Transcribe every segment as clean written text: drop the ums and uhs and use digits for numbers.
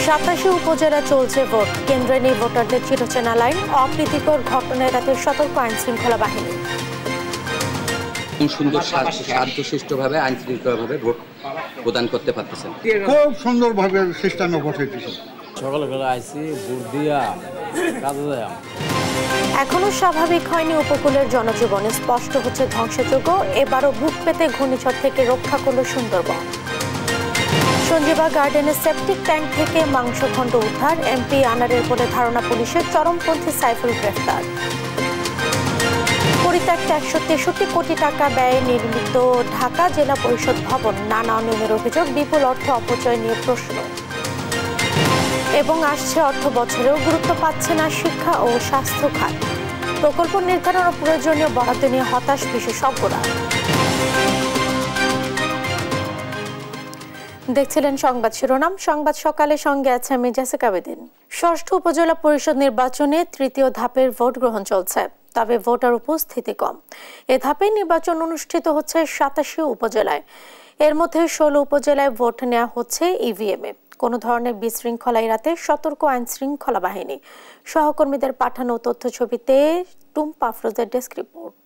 87 উপজেলা চলছে ভোট। কেন্দ্রে নেই ভোটারদের চিরচেনা লাইন। অপ্রীতিকর ঘটনা এড়াতে সতর্ক আইন শৃঙ্খলা বাহিনী। সুন্দর শান্তশিষ্টভাবে আইন শৃঙ্খলাভাবে ভোট প্রদান করতে পারতেছেন। খুব সুন্দরভাবে সিস্টেমে বসাইতেছে। সকালবেলা আইসি ভোট দিয়া কাজে যায়। এখনো স্বাভাবিক হয়নি উপকূলের জনজীবন। স্পষ্ট হচ্ছে ধ্বংসযজ্ঞ। এবারও বুক পেতে ঘূর্ণিঝড় থেকে রক্ষা করল সুন্দরবন। সঞ্জীবা গার্ডেনের সেপটিক ট্যাঙ্ক থেকে মাংসখণ্ড উদ্ধার। এমপি আনারের বলে ধারণা পুলিশের। চরমপন্থী সাইফুল গ্রেফতার। পরিত্যক্ত 163 কোটি টাকা ব্যয়ে নির্মিত ঢাকা জেলা পরিষদ ভবন। নানা অনিয়মের অভিযোগ। বিপুল অর্থ অপচয় নিয়ে প্রশ্ন। এবং আসছে অর্থ বছরেও গুরুত্ব পাচ্ছে না শিক্ষা ও স্বাস্থ্য খাত। প্রকল্প নির্ধারণ ও প্রয়োজনীয় বরাদ্দ নিয়ে হতাশ বিশেষজ্ঞরা। দেখছিলেন সংবাদ শিরোনাম। সংবাদ সকালে সঙ্গে আছে আমি জেসিকা বেদিন। ষষ্ঠ উপজেলা পরিষদ নির্বাচনে তৃতীয় ধাপের ভোট গ্রহণ চলছে, তবে ভোটার উপস্থিতি কম। এ ধাপে নির্বাচন অনুষ্ঠিত হচ্ছে 87 উপজেলায়। এর মধ্যে 16 উপজেলায় ভোট নেওয়া হচ্ছে ইভিএমে। কোনো ধরনের বিশৃঙ্খলা এড়াতে সতর্ক আইন শৃঙ্খলা বাহিনী। সহকর্মীদের পাঠানো তথ্য ছবিতে টুম্পা আফরোজের ডেস্ক রিপোর্ট।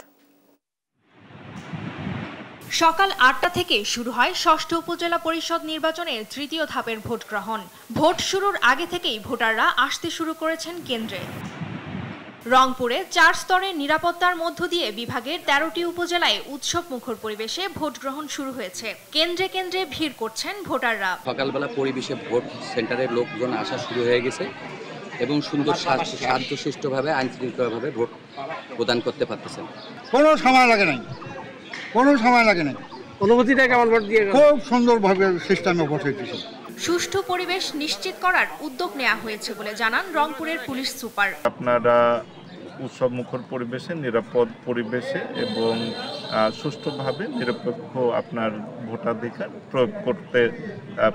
সকাল 8টা থেকে শুরু হয় ষষ্ঠ উপজেলা পরিষদ নির্বাচনের তৃতীয় ধাপের ভোট গ্রহণ। ভোট শুরুর আগে থেকেই ভোটাররা আসতে শুরু করেছেন কেন্দ্রে। রংপুরে 4 স্তরের নিরাপত্তার মধ্য দিয়ে বিভাগের 13টি উপজেলায় উৎসব মুখর পরিবেশে ভোট গ্রহণ শুরু হয়েছে। কেন্দ্রে কেন্দ্রে ভিড় করছেন ভোটাররা। সকালবেলা পরিবেশে ভোট সেন্টারের লোকজন আসা শুরু হয়ে গেছে এবং সুন্দর শান্তশিষ্টভাবে আইন শৃঙ্খলাভাবে ভোট প্রদান করতে পারতেছেন। কোনো সময় লাগে নাই, কোনো সময় লাগে নাই। অনুভূতিটা কেমন? ভোট দিয়ে খুব সুন্দরভাবে সিস্টেমে বসাইতেছে। সুষ্ঠু পরিবেশ নিশ্চিত করার উদ্যোগ নেওয়া হয়েছে বলে জানান রংপুরের পুলিশ সুপার। আপনারা উৎসব মুখর পরিবেশে, নিরাপদ পরিবেশে এবং সুষ্ঠুভাবে নিরপেক্ষ আপনার ভোটাধিকার প্রয়োগ করতে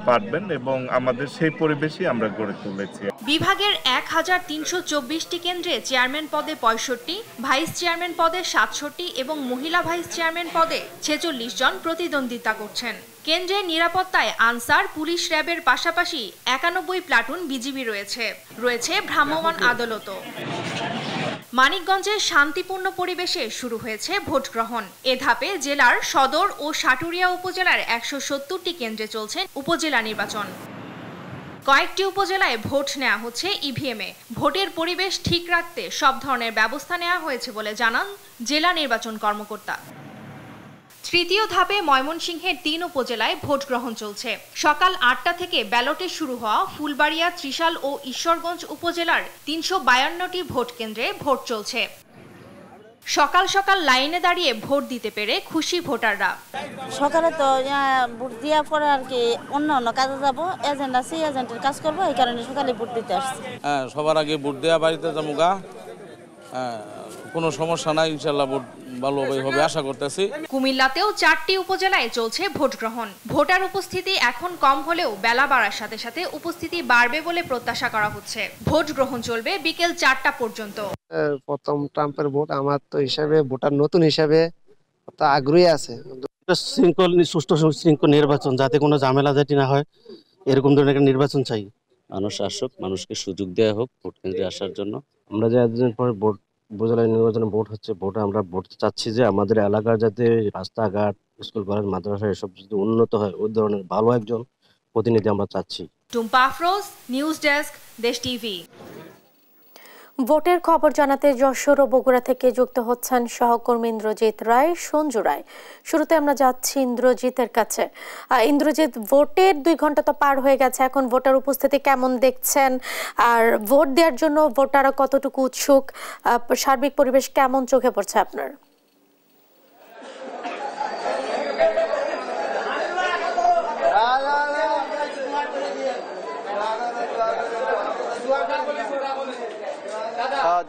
পারবেন এবং আমাদের সেই পরিবেশই আমরা গড়ে তুলেছি। বিভাগের 1324টি কেন্দ্রে চেয়ারম্যান পদে 65, ভাইস চেয়ারম্যান পদে 67 এবং মহিলা ভাইস চেয়ারম্যান পদে 46 জন প্রতিদ্বন্দ্বিতা করছেন। কেন্দ্রে নিরাপত্তায় আনসার, পুলিশ, র্যাবের পাশাপাশি 91 প্লাটুন বিজিবি রয়েছে ভ্রাম্যমাণ আদালতও। মানিকগঞ্জে শান্তিপূর্ণ পরিবেশে শুরু হয়েছে ভোট গ্রহণ। এ ধাপে জেলার সদর ও সাটুরিয়া উপজেলার 170টি কেন্দ্রে চলছে উপজেলা নির্বাচন। কয়েকটি উপজেলায় ভোট নেওয়া হচ্ছে ইভিএমে। ভোটের পরিবেশ ঠিক রাখতে সব ধরনের ব্যবস্থা নেওয়া হয়েছে বলে জানান জেলা নির্বাচন কর্মকর্তা। তৃতীয় ধাপে ময়মনসিংহের 3 উপজেলায় ভোট গ্রহণ চলছে। সকাল 8টা থেকে ব্যালটে শুরু হওয়া ফুলবাড়িয়া, ত্রিশাল ও ঈশ্বরগঞ্জ উপজেলার 352টি ভোট কেন্দ্রে ভোট চলছে। সকাল সকাল লাইনে দাঁড়িয়ে ভোট দিতে পেরে খুশি ভোটাররা। সকালে তো ভোট দেওয়ার পরে আর কি অন্য কাজে যাব, এজেন্ট আছে, এজেন্টের কাজ করবো, এই কারণে সকালে ভোট দিতে আসছি। সবার আগে ভোট দেওয়া বাড়িতে যাবো গা। কোনো সমস্যা নাই, ইনশাল্লাহ ভোট ভালোভাবে হবে আশা করতেছি। কুমিল্লাতেও 4টি উপজেলায় চলছে ভোট গ্রহণ। ভোটার উপস্থিতি এখন কম হলেও বেলা বাড়ার সাথে সাথে উপস্থিতি বাড়বে বলে প্রত্যাশা করা হচ্ছে। ভোট গ্রহণ চলবে বিকেল 4টা পর্যন্ত। প্রথম ট্রাম্পের ভোট, আমার তো হিসাবে ভোটার নতুন হিসাবে তো আগ্রহী আছে। সুষ্ঠু শৃঙ্খল নির্বাচন, যাতে কোনো ঝামেলা জাতি না হয়, এরকম ধরনের একটা নির্বাচন চাই। মানুষ আসুক, মানুষকে সুযোগ দেওয়া হোক ভোট কেন্দ্রে আসার জন্য। আমরা যে এতদিন পরে ভোট উপজেলা নির্বাচনে ভোট হচ্ছে, ভোটে আমরা ভোট চাচ্ছি যে আমাদের এলাকার যাতে রাস্তাঘাট, স্কুল কলেজ, মাদ্রাসা এসব যদি উন্নত হয়, ওই ধরনের ভালো একজন প্রতিনিধি আমরা চাচ্ছি। টুম্পা আফরোজ, নিউজ ডেস্ক, দেশ টিভি। ভোটের খবর জানাতে যশোর ও বগুড়া থেকে যুক্ত হচ্ছেন সহকর্মী ইন্দ্রজিৎ রায়, সঞ্জু রায়। শুরুতে আমরা যাচ্ছি ইন্দ্রজিতের কাছে। ইন্দ্রজিৎ, ভোটের 2 ঘন্টা তো পার হয়ে গেছে, এখন ভোটার উপস্থিতি কেমন দেখছেন? আর ভোট দেওয়ার জন্য ভোটাররা কতটুকু উৎসুক? সার্বিক পরিবেশ কেমন চোখে পড়ছে আপনার?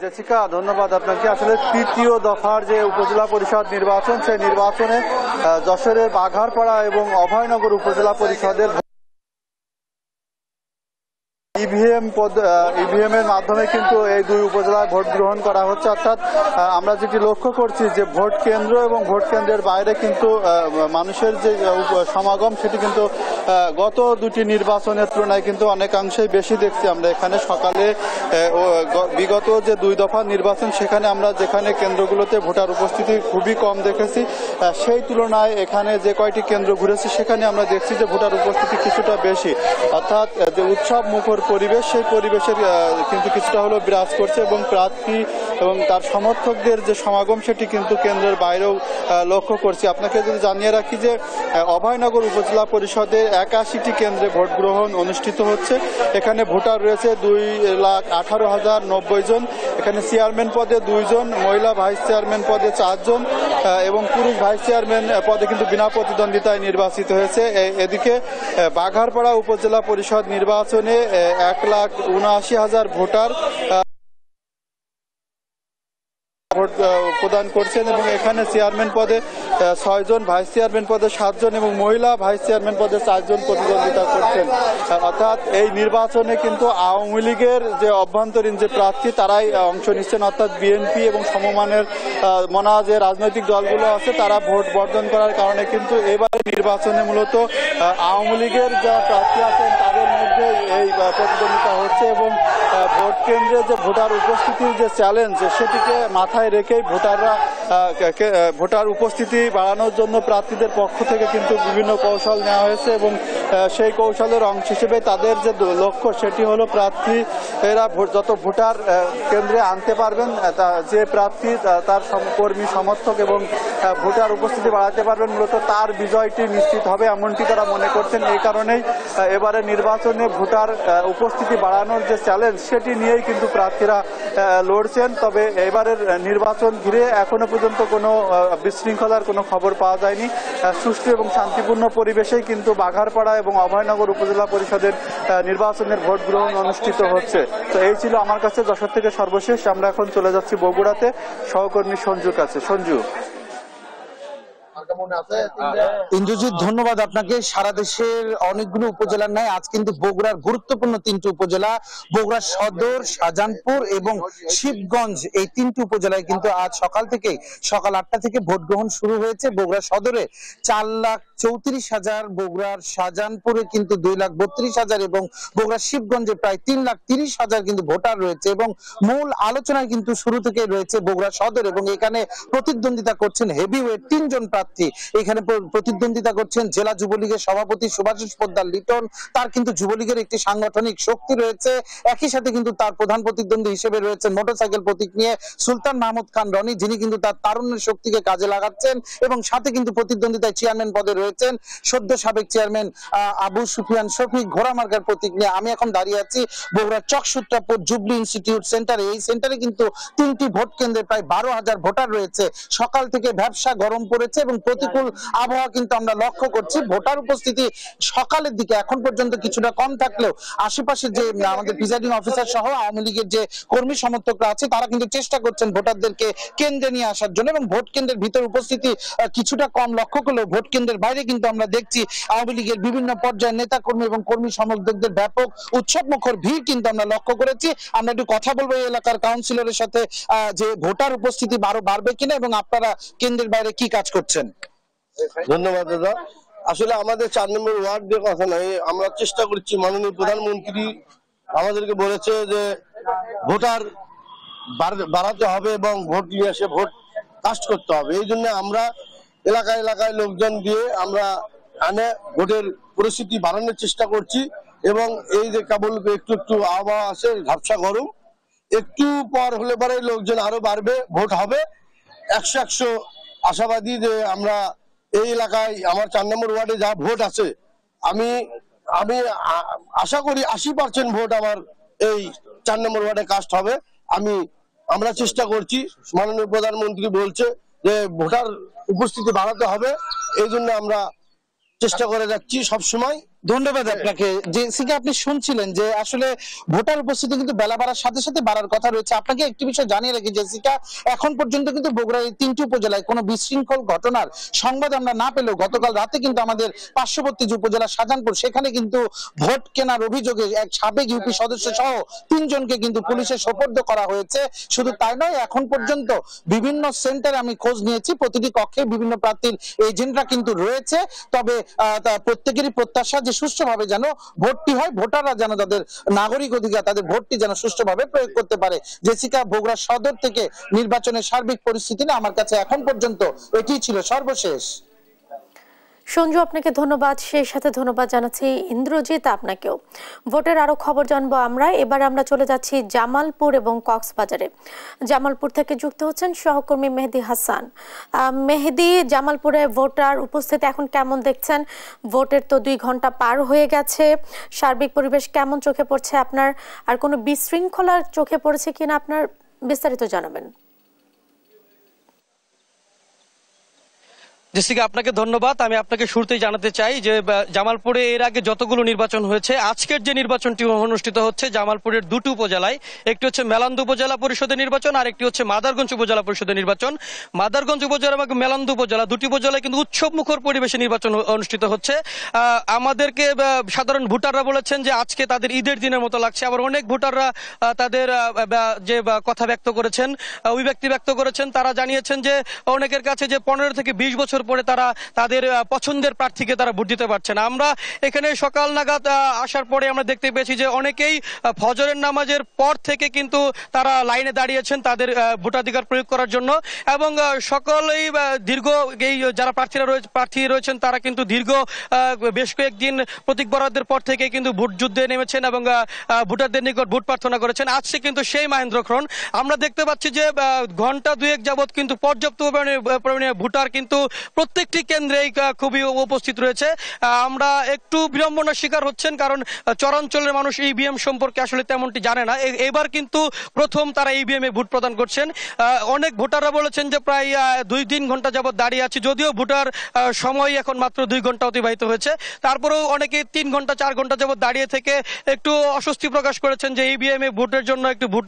জেসিকা, ধন্যবাদ আপনাকে। আসলে তৃতীয় দফার যে উপজেলা পরিষদ নির্বাচন, সেই নির্বাচনে যশোরের বাঘারপাড়া এবং অভয়নগর উপজেলা পরিষদের ইভিএম এর মাধ্যমে কিন্তু এই 2 উপজেলায় ভোট গ্রহণ করা হচ্ছে। অর্থাৎ আমরা যেটি লক্ষ্য করছি যে ভোট কেন্দ্র এবং ভোট কেন্দ্রের বাইরে কিন্তু মানুষের যে সমাগম সেটি কিন্তু গত দুটি নির্বাচনের তুলনায় কিন্তু অনেকাংশেই বেশি দেখছি আমরা এখানে। সকালে বিগত যে 2 দফা নির্বাচন সেখানে আমরা যেখানে কেন্দ্রগুলোতে ভোটার উপস্থিতি খুবই কম দেখেছি, সেই তুলনায় এখানে যে কয়টি কেন্দ্র ঘুরেছি সেখানে আমরা দেখছি যে ভোটার উপস্থিতি কিছুটা বেশি, অর্থাৎ যে উৎসব মুখর পরিবেশ সেই পরিবেশের কিন্তু কিছুটা হলেও বিরাজ করছে এবং প্রার্থী এবং তার সমর্থকদের যে সমাগম সেটি কিন্তু কেন্দ্রের বাইরেও লক্ষ্য করছি। আপনাকে যদি জানিয়ে রাখি যে অভয়নগর উপজেলা পরিষদের 81টি কেন্দ্রে ভোট গ্রহণ অনুষ্ঠিত হচ্ছে। এখানে ভোটার রয়েছে 2,18,090 জন। এখানে চেয়ারম্যান পদে 2 জন, মহিলা ভাইস চেয়ারম্যান পদে 4 জন এবং পুরুষ ভাইস চেয়ারম্যান পদে কিন্তু বিনা প্রতিদ্বন্দ্বিতায় নির্বাচিত হয়েছে। এদিকে বাঘারপাড়া উপজেলা পরিষদ নির্বাচনে 1,79,000 ভোটার ভোট প্রদান করছেন এবং এখানে চেয়ারম্যান পদে 6 জন, ভাইস চেয়ারম্যান পদে 7 জন এবং মহিলা ভাইস চেয়ারম্যান পদে 4 জন প্রতিদ্বন্দ্বিতা করছেন। অর্থাৎ এই নির্বাচনে কিন্তু আওয়ামী লীগের যে অভ্যন্তরীণ যে প্রার্থী তারাই অংশ নিচ্ছেন, অর্থাৎ বিএনপি এবং সমমানের মনা যে রাজনৈতিক দলগুলো আছে তারা ভোট বর্জন করার কারণে কিন্তু এবারে নির্বাচনে মূলত আওয়ামী লীগের যা প্রার্থী আছেন তাদের মধ্যে এই প্রতিদ্বন্দ্বিতা হচ্ছে এবং ভোট কেন্দ্রে যে ভোটার উপস্থিতির যে চ্যালেঞ্জ সেটিকে মাথায় রেখেই ভোটার উপস্থিতি বাড়ানোর জন্য প্রার্থীদের পক্ষ থেকে কিন্তু বিভিন্ন কৌশল নেওয়া হয়েছে এবং সেই কৌশলের অংশ হিসেবে তাদের যে লক্ষ্য সেটি হলো প্রার্থীরা যত ভোটার কেন্দ্রে আনতে পারবেন, যে প্রার্থী তার কর্মী সমর্থক এবং ভোটার উপস্থিতি বাড়াতে পারবেন মূলত তার বিজয়টি নিশ্চিত হবে এমনটি তারা মনে করছেন। এই কারণেই এবারে নির্বাচনে ভোটার উপস্থিতি বাড়ানোর যে চ্যালেঞ্জ সেটি নিয়েই কিন্তু প্রার্থীরা লড়ছেন। তবে এবারের নির্বাচন ঘিরে এখনো পর্যন্ত কোনো বিশৃঙ্খলার কোনো খবর পাওয়া যায়নি। সুষ্ঠু এবং শান্তিপূর্ণ পরিবেশেই কিন্তু বাঘারপাড়া এবং অভয়নগর উপজেলা পরিষদের নির্বাচনের ভোট গ্রহণ অনুষ্ঠিত হচ্ছে। তো এই ছিল আমার কাছে যশোর থেকে সর্বশেষ। আমরা এখন চলে যাচ্ছি বগুড়াতে সহকর্মী সঞ্জুর কাছে। সঞ্জু। ইন্দ্রজিৎ, ধন্যবাদ আপনাকে। সারা দেশের অনেকগুলো উপজেলার ন্যায় আজ কিন্তু বগুড়ার গুরুত্বপূর্ণ 3টি উপজেলা বগুড়া সদর, শাহজাহানপুর এবং শিবগঞ্জ, এই 3টি উপজেলায় কিন্তু আজ সকাল 8টা থেকে ভোট গ্রহণ শুরু হয়েছে। বগুড়া সদরে 4,34,000, বগুড়ার শাহজাহানপুরে কিন্তু 2,32,000 এবং বগুড়া শিবগঞ্জে প্রায় 3,30,000 কিন্তু ভোটার রয়েছে এবং মূল আলোচনায় কিন্তু শুরু থেকে রয়েছে বগুড়া সদর এবং এখানে প্রতিদ্বন্দ্বিতা করছেন হেভিওয়েট 3 জন প্রার্থী। এখানে প্রতিদ্বন্দ্বিতা করছেন জেলা যুবলীগের সভাপতি সুভাষিস পোদ্দার লিটন, তার কিন্তু যুবলীগের একটি সাংগঠনিক শক্তি রয়েছে। একই সাথে কিন্তু তার প্রধান প্রতিদ্বন্দ্বী হিসেবে রয়েছেন মোটরসাইকেল প্রতীক নিয়ে সুলতান মাহমুদ খান রনি, যিনি কিন্তু তার তারুণ্যের শক্তিকে কাজে লাগাচ্ছেন এবং সাথে কিন্তু প্রতিদ্বন্দ্বিতায় চেয়ারম্যান পদে রয়েছেন সদ্য সাবেক চেয়ারম্যান আবু সুফিয়ান শফিক। ঘোড়ামার্কার প্রতীক নিয়ে আমি এখন দাঁড়িয়ে আছি বগুড়া চকসূত্রাপুর জুবলি ইনস্টিটিউট সেন্টারে। এই সেন্টারে কিন্তু 3টি ভোট কেন্দ্রে প্রায় 12,000 ভোটার রয়েছে। সকাল থেকে ব্যবসা গরম পড়েছে এবং প্রতিকূল আবহাওয়া কিন্তু আমরা লক্ষ্য করছি। ভোটার উপস্থিতি সকালের দিকে এখন পর্যন্ত কিছুটা কম থাকলেও আশেপাশে যে আমাদের প্রিজাইডিং অফিসার সহ আওয়ামী লীগের যে কর্মী সমর্থকরা আছে তারা কিন্তু চেষ্টা করছেন ভোটারদেরকে কেন্দ্রে নিয়ে আসার জন্য এবং ভোট কেন্দ্রের ভিতর উপস্থিতি কিছুটা কম লক্ষ্য করলেও ভোট কেন্দ্রের বাইরে কিন্তু আমরা দেখছি আওয়ামী লীগের বিভিন্ন পর্যায়ের নেতা কর্মী এবং কর্মী সমর্থকদের ব্যাপক উৎসব মুখর ভিড় কিন্তু আমরা লক্ষ্য করেছি। আমরা একটু কথা বলবো এই এলাকার কাউন্সিলরের সাথে যে ভোটার উপস্থিতি বাড়বে কিনা এবং আপনারা কেন্দ্রের বাইরে কি কাজ করছেন। ধন্যবাদ দাদা। আসলে আমাদের 4 নম্বর ওয়ার্ড দিয়ে কথা নাই, আমরা চেষ্টা করছি। মাননীয় প্রধানমন্ত্রী আমাদেরকে বলেছে যে ভোটার বাড়াতে হবে এবং ভোট নিয়ে এসে ভোট কাস্ট করতে হবে। এই জন্য আমরা এলাকায় এলাকায় লোকজন দিয়ে আমরা আনে ভোটের পরিস্থিতি বাড়ানোর চেষ্টা করছি এবং এই যে কেবল একটু আবহাওয়া আছে, ঝাপসা গরম, একটু পর হলে পরে লোকজন আরো বাড়বে, ভোট হবে। 100 আশাবাদী যে আমরা এই এলাকায় আমার 4 নম্বর ওয়ার্ডে যা ভোট আছে আমি আশা করি 80% ভোট আমার এই 4 নম্বর ওয়ার্ডে কাস্ট হবে। আমরা চেষ্টা করছি। মাননীয় প্রধানমন্ত্রী বলছে যে ভোটার উপস্থিতি বাড়াতে হবে, এই জন্য আমরা চেষ্টা করে যাচ্ছি সব সময়। ধন্যবাদ আপনাকে। যে সিকে আপনি শুনছিলেন যে আসলে ভোটার উপস্থিতি কিন্তু বেলা বাড়ার সাথে সাথে বাড়ার কথা রয়েছে। আপনাকে একটি বিষয় জানিয়ে রাখি যে সিকা এখন পর্যন্ত কিন্তু বগুড়ার এই 3টি উপজেলায় কোনো বিশৃঙ্খল ঘটনার সংবাদ আমরা না পেলেও গতকাল রাতে কিন্তু আমাদের পার্শ্ববর্তী যে উপজেলা শাহজাহানপুর সেখানে কিন্তু ভোট কেনার অভিযোগে এক সাবেক ইউপি সদস্য সহ 3 জনকে কিন্তু পুলিশের সোপর্দ করা হয়েছে। শুধু তাই নয়, এখন পর্যন্ত বিভিন্ন সেন্টারে আমি খোঁজ নিয়েছি, প্রতিটি কক্ষে বিভিন্ন প্রার্থীর এজেন্টরা কিন্তু রয়েছে। তবে প্রত্যেকেরই প্রত্যাশা যে সুষ্ঠুভাবে যেন ভোটটি হয়, ভোটাররা যেন তাদের নাগরিক অধিকার, তাদের ভোটটি যেন সুষ্ঠুভাবে প্রয়োগ করতে পারে। জেসিকা, বগুড়া সদর থেকে নির্বাচনের সার্বিক পরিস্থিতি নিয়ে আমার কাছে এখন পর্যন্ত এটি ছিল সর্বশেষ। সঞ্জু, আপনাকে ধন্যবাদ। সেই সাথে ধন্যবাদ জানাচ্ছি ইন্দ্রজিৎ আপনাকেও। ভোটের আরো খবর জানবো আমরা। এবার আমরা চলে যাচ্ছি জামালপুর এবং কক্সবাজারে। জামালপুর থেকে যুক্ত হচ্ছেন সহকর্মী মেহেদি হাসান। মেহেদি, জামালপুরে ভোটার উপস্থিতি এখন কেমন দেখছেন? ভোটের তো 2 ঘন্টা পার হয়ে গেছে, সার্বিক পরিবেশ কেমন চোখে পড়ছে আপনার? আর কোনো বিশৃঙ্খলা চোখে পড়েছে কিনা আপনার, বিস্তারিত জানাবেন। জেসিকা, আপনাকে ধন্যবাদ। আমি আপনাকে শুরুতেই জানাতে চাই যে জামালপুরে এর আগে যতগুলো নির্বাচন হয়েছে, আজকের যে নির্বাচনটি অনুষ্ঠিত হচ্ছে জামালপুরের 2টি উপজেলায়, একটি হচ্ছে মেলান্দু উপজেলা পরিষদের নির্বাচন আর একটি হচ্ছে মাদারগঞ্জ উপজেলা পরিষদের নির্বাচন। মাদারগঞ্জ উপজেলা এবং মেলান্দু উপজেলা, 2টি উপজেলায় কিন্তু উৎসব মুখর পরিবেশে নির্বাচন অনুষ্ঠিত হচ্ছে। আমাদেরকে সাধারণ ভোটাররা বলেছেন যে আজকে তাদের ঈদের দিনের মতো লাগছে। আবার অনেক ভোটাররা তাদের যে কথা ব্যক্ত করেছেন, অভিব্যক্তি ব্যক্ত করেছেন, তারা জানিয়েছেন যে অনেকের কাছে যে 15 থেকে 20 বছর পরে তারা তাদের পছন্দের প্রার্থীকে তারা ভোট দিতে পারছে না। আমরা এখানে সকাল নাগাদ আসার পরে আমরা দেখতে পেয়েছি যে অনেকেই ফজরের নামাজের পর থেকে কিন্তু তারা লাইনে দাঁড়িয়েছেন তাদের ভোটাধিকার প্রয়োগ করার জন্য, এবং সকলেই দীর্ঘ এই যারা প্রার্থী রয়েছেন তারা কিন্তু দীর্ঘ বেশ কয়েকদিন প্রতীক বরাদ্দের পর থেকে কিন্তু ভোট যুদ্ধে নেমেছেন এবং ভোটারদের নিকট ভোট প্রার্থনা করেছেন। আজকে কিন্তু সেই মহেন্দ্রক্ষণ আমরা দেখতে পাচ্ছি যে ঘন্টা 2 যাবৎ কিন্তু পর্যাপ্ত পরিমাণে ভোটার কিন্তু প্রত্যেকটি কেন্দ্রেই খুবই উপস্থিত রয়েছে। আমরা একটু বিড়ম্বনার শিকার হচ্ছেন, কারণ চরাঞ্চলের মানুষ ইভিএম সম্পর্কে আসলে তেমনটি জানে না। এবার কিন্তু প্রথম তারা ইভিএম এ ভোট প্রদান করছেন। অনেক ভোটাররা বলেছেন যে প্রায় 2-3 ঘন্টা যাবৎ দাঁড়িয়ে আছে, যদিও ভোটার সময় এখন মাত্র 2 ঘন্টা অতিবাহিত হয়েছে। তারপরেও অনেকে 3 ঘন্টা 4 ঘন্টা যাবৎ দাঁড়িয়ে থেকে একটু অস্বস্তি প্রকাশ করেছেন যে ইভিএম এ ভোটের জন্য একটু ভোট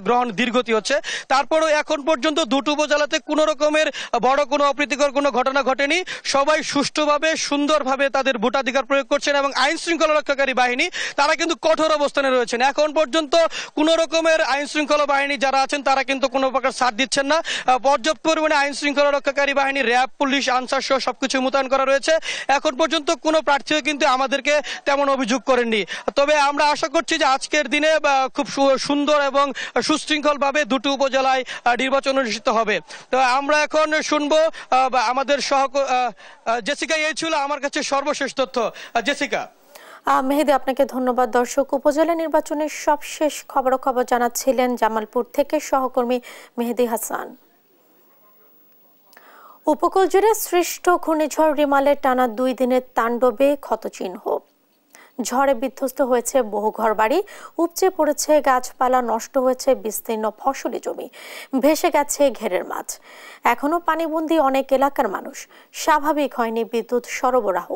গ্রহণ ধীরগতি হচ্ছে। তারপরেও এখন পর্যন্ত 2টি উপজেলাতে কোনো রকমের বড় কোনো অপ্রীতিকর কোনো ঘটনা ঘটেনি। সবাই সুষ্ঠুভাবে সুন্দরভাবে তাদের ভোটাধিকার প্রয়োগ করছেন এবং আইন শৃঙ্খলা রক্ষাকারী বাহিনী তারা কিন্তু কঠোর অবস্থানে রয়েছেন। এখন পর্যন্ত কোন রকমের আইন শৃঙ্খলা বাহিনী যারা আছেন তারা কিন্তু কোনো প্রকার ছাড় দিচ্ছেন না। পর্যাপ্ত পরিমাণে আইন শৃঙ্খলা রক্ষাকারী বাহিনী, র্যাব, পুলিশ, আনসার সহ সবকিছু মোতায়েন করা রয়েছে। এখন পর্যন্ত কোনো প্রার্থীও কিন্তু আমাদেরকে তেমন অভিযোগ করেননি। তবে আমরা আশা করছি যে আজকের দিনে খুব সুন্দর এবং সুশৃঙ্খল ভাবে 2টি উপজেলায় নির্বাচন অনুষ্ঠিত হবে। তো আমরা এখন শুনবো আমাদের জেসিকা। এই ছিল আমার কাছে সর্বশেষ তথ্য। জেসিকা। মেহেদি, আপনাকে ধন্যবাদ। দর্শক, উপজেলা নির্বাচনের সবশেষ খবরাখবর জানাচ্ছিলেন জামালপুর থেকে সহকর্মী মেহেদি হাসান। উপকূল জুড়ে সৃষ্ট ঘূর্ণিঝড় রিমালের টানা 2 দিনের তাণ্ডবে ক্ষতচিহ্ন। ঝড়ে বিধ্বস্ত হয়েছে বহু ঘরবাড়ি, উপচে পড়েছে গাছপালা, নষ্ট হয়েছে বিস্তীর্ণ ফসলি জমি, ভেসে গেছে ঘেরের মাছ। এখনো পানিবন্দী অনেক এলাকার মানুষ। স্বাভাবিক হয়নি বিদ্যুৎ সরবরাহ।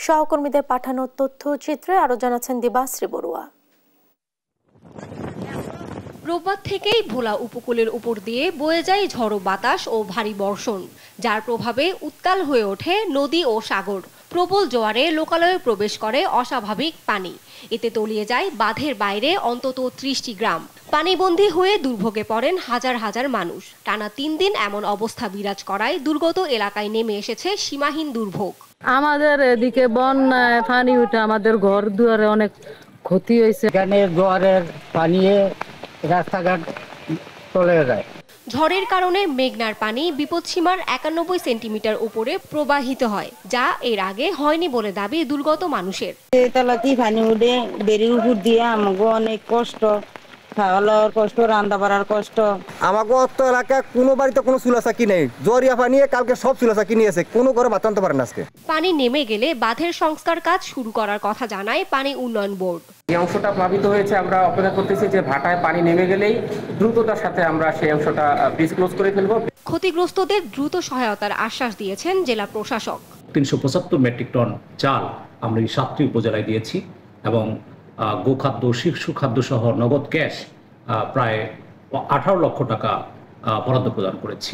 সহকর্মীদের পাঠানো তথ্যচিত্রে আরো জানাচ্ছেন দিবাশ্রী বড়ুয়া। রোববার থেকেই ভোলা উপকূলের উপর দিয়ে বয়ে যায় ঝড়ো বাতাস ও ভারী বর্ষণ, যার প্রভাবে উত্তাল হয়ে ওঠে নদী ও সাগর। প্রবল জোয়ারে লোকালয়ে প্রবেশ করে অস্বাভাবিক পানি। এতে তলিয়ে যায় বাঁধের বাইরে অন্তত 30টি গ্রাম। পানিবন্দী হয়ে দুর্ভোগে পড়েন হাজার হাজার মানুষ। টানা 3 দিন এমন অবস্থা বিরাজ করায় দুর্গত এলাকায় নেমে এসেছে সীমাহীন দুর্ভোগ। আমাদের এদিকে বন্যায় পানি উঠে আমাদের ঘর দুয়ারে অনেক ক্ষতি হয়েছে। এখানে জোয়ারের পানি রাস্তাঘাট চলে যায়। ঝড়ের কারণে মেঘনার পানি বিপদসীমার 91 সেন্টিমিটার উপরে প্রবাহিত হয়, যা এর আগে হয়নি বলে দাবি দুর্গত মানুষের। এতলাতে পানি উঠে বেরির উপর দিয়ে আমাকে অনেক কষ্ট, খাওয়ার কষ্ট, রান্না বাড়ার কষ্ট। আমাকে অত এলাকায় কোনো বাড়িতে কোনো চুলাচাকি নেই। জরিয়া পানি কালকে সব চুলাচাকি নিয়েছে, কোনো করে ভাত আনতে পারে না আজকে। পানি নেমে গেলে বাঁধের সংস্কার কাজ শুরু করার কথা জানায় পানি উন্নয়ন বোর্ড। এই অংশটা প্লাবিত হয়েছে, আমরা অপেক্ষা করতেছি যে ভাটায় পানি নেমে গেলেই দ্রুততার সাথে আমরা সেই অংশটা ব্রিজ ক্লোজ করে ফেলবো। ক্ষতিগ্রস্তদের দ্রুত সহায়তার আশ্বাস দিয়েছেন জেলা প্রশাসক। 375 মেট্রিক টন চাল আমরা এই 7টি উপজেলায় দিয়েছি এবং গোখাদ্য, শিশু খাদ্য সহ নগদ ক্যাশ প্রায় 18 লক্ষ টাকা বরাদ্দ প্রদান করেছি।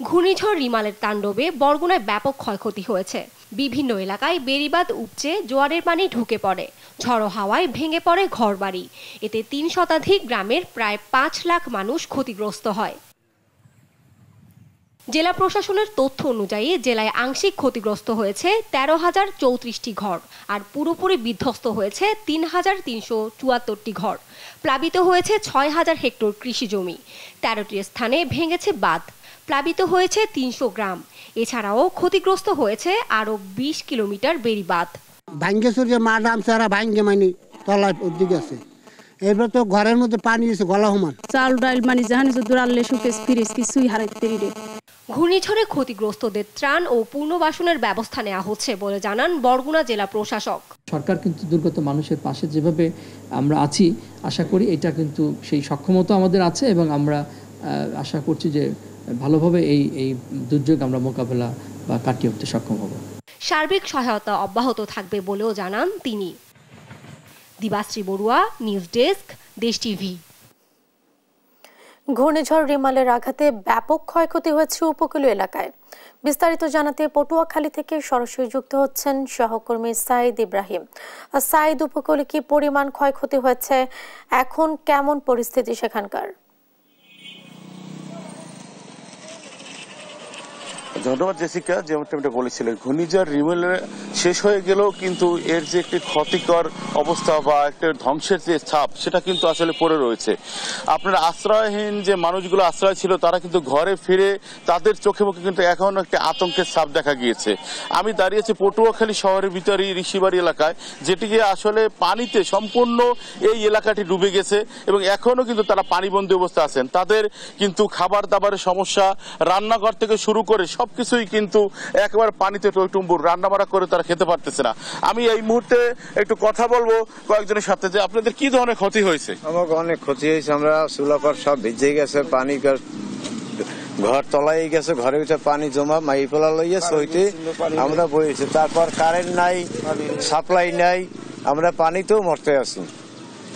ঘূর্ণিঝড় রিমালের তাণ্ডবে বরগুনায় ব্যাপক ক্ষয়ক্ষতি হয়েছে। বিভিন্ন এলাকায় বেড়িবাঁধ উপচে জোয়ারের পানি ঢুকে পড়ে। ঝড়ো হাওয়ায় ভেঙে পড়ে ঘরবাড়ি। এতে 3 শতাধিক গ্রামের প্রায় 5 লাখ মানুষ ক্ষতিগ্রস্ত হয়। জেলা প্রশাসনের তথ্য অনুযায়ী জেলায় আংশিক ক্ষতিগ্রস্ত হয়েছে 13,034টি ঘর আর পুরোপুরি বিধ্বস্ত হয়েছে 3,374টি ঘর। প্লাবিত হয়েছে 6,000 হেক্টর কৃষি জমি, 13টি স্থানে ভেঙেছে বাঁধ, প্লাবিত হয়েছে 300 গ্রাম। এছাড়াও ক্ষতিগ্রস্ত হয়েছে আরও 20 কিলোমিটার বেড়িবাঁধ। ভাঙ্গেশ্বর যে মাডাম সারা ভাঙ্গে মানে তলায় দিকে আছে, এবার তো ঘরের মধ্যে পানি এসে গলা সমান। চাল ডাল মানে জাহানি দূরালে সুকেশ ফিরিস কিছুই হারাইতে রে। ঘূর্ণিঝড়ে ক্ষতিগ্রস্তদের ত্রাণ ও পুনর্বাসনের ব্যবস্থা নেওয়া হচ্ছে বলে জানান বরগুনা জেলা প্রশাসক। সরকার কিন্তু দুর্গত মানুষের পাশে যেভাবে আমরা আছি, আশা করি এটা কিন্তু সেই সক্ষমতা আমাদের আছে এবং আমরা আশা করছি যে ভালোভাবে এই দুর্যোগ আমরা মোকাবেলা বা কাটিয়ে উঠতে সক্ষম হব। সার্বিক সহায়তা অব্যাহত থাকবে বলেও জানান তিনি। দিবাশ্রী বড়ুয়া, নিউজ ডেস্ক, দেশ টিভি। ঘূর্ণিঝড় রিমালের আঘাতে ব্যাপক ক্ষয়ক্ষতি হয়েছে উপকূলীয় এলাকায়। বিস্তারিত জানাতে পটুয়াখালী থেকে সরাসরি যুক্ত হচ্ছেন সহকর্মী সাইদ ইব্রাহিম। সাইদ, উপকূলে কি পরিমাণ ক্ষয়ক্ষতি হয়েছে, এখন কেমন পরিস্থিতি সেখানকার? ধন্যবাদ জেসিকা। যেমনটা আপনি বলেছিলেন, ঘূর্ণিঝড় রিমেল শেষ হয়ে গেলেও কিন্তু এর যে একটি ক্ষতিকর অবস্থা বা একটা ধ্বংসের যে ছাপ, সেটা কিন্তু আসলে পড়ে রয়েছে। আপনার আশ্রয়হীন যে মানুষগুলো আশ্রয় ছিল, তারা কিন্তু ঘরে ফিরে তাদের চোখে মুখে কিন্তু এখন একটা আতঙ্কের ছাপ দেখা গিয়েছে। আমি দাঁড়িয়েছি পটুয়াখালী শহরের ভিতরে ঋষিবাড়ি এলাকায়, যেটিকে আসলে পানিতে সম্পূর্ণ এই এলাকাটি ডুবে গেছে এবং এখনো কিন্তু তারা পানিবন্দী অবস্থা আছেন। তাদের কিন্তু খাবার দাবারের সমস্যা, রান্নাঘর থেকে শুরু করে সবকিছুই কিন্তু একবার পানিতে টইটুম্বুর, রান্না বাড়া করে তারা খেতে পারতেছে না। আমি এই মুহূর্তে একটু কথা বলবো কয়েকজনের সাথে, যে আপনাদের কি ধরনের ক্ষতি হয়েছে? আমাকে অনেক ক্ষতি হয়েছে, আমরা চুলাপার সব ভিজে গেছে, পানি ঘর তলায় গেছে, ঘরের ভিতরে পানি জমা, মাই পোলা লইয়া সইতে আমরা বইছি। তারপর কারেন্ট নাই, সাপ্লাই নাই, আমরা পানিতেও মরতে আছি।